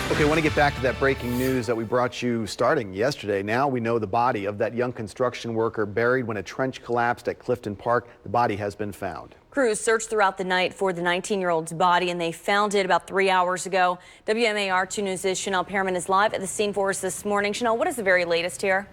Okay, I want to get back to that breaking news that we brought you starting yesterday. Now we know the body of that young construction worker buried when a trench collapsed at Clifton Park. The body has been found. Crews searched throughout the night for the 19-year-old's body, and they found it about 3 hours ago. WMAR 2 News' Chanel Pearman is live at the scene for us this morning. Chanel, what is the very latest here?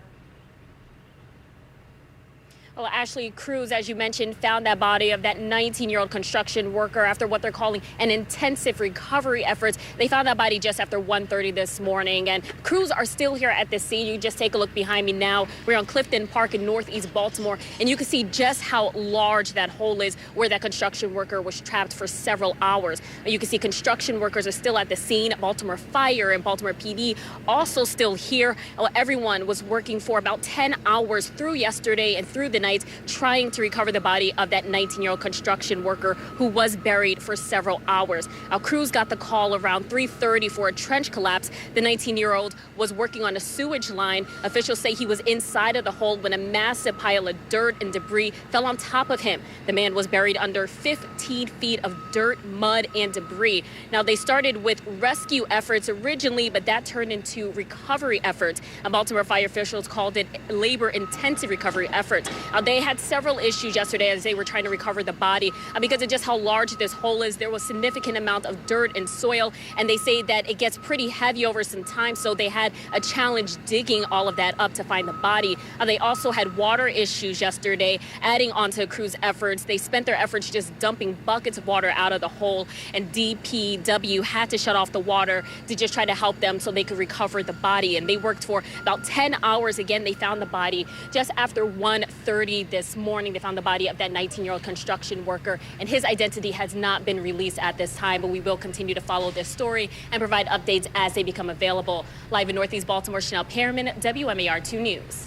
Well, Ashley, crews, as you mentioned, found that body of that 19-year-old construction worker after what they're calling an intensive recovery efforts. They found that body just after 1:30 this morning, and crews are still here at the scene. You just take a look behind me now. We're on Clifton Park in northeast Baltimore, and you can see just how large that hole is where that construction worker was trapped for several hours. You can see construction workers are still at the scene. Baltimore Fire and Baltimore PD also still here. Well, everyone was working for about 10 hours through yesterday and through the night trying to recover the body of that 19-year-old construction worker who was buried for several hours. Our crews got the call around 3:30 for a trench collapse. The 19-year-old was working on a sewage line. Officials say he was inside of the hole when a massive pile of dirt and debris fell on top of him. The man was buried under 15 feet of dirt, mud, and debris. Now, they started with rescue efforts originally, but that turned into recovery efforts. Baltimore fire officials called it labor-intensive recovery efforts. They had several issues yesterday as they were trying to recover the body because of just how large this hole is. There was a significant amount of dirt and soil, and they say that it gets pretty heavy over some time, so they had a challenge digging all of that up to find the body. They also had water issues yesterday, adding on to crews' efforts. They spent their efforts just dumping buckets of water out of the hole, and DPW had to shut off the water to just try to help them so they could recover the body. And they worked for about 10 hours. Again, they found the body just after 1:30 this morning. They found the body of that 19-year-old construction worker, and his identity has not been released at this time, but we will continue to follow this story and provide updates as they become available. Live in northeast Baltimore, Chanel Pearman, WMAR 2 News.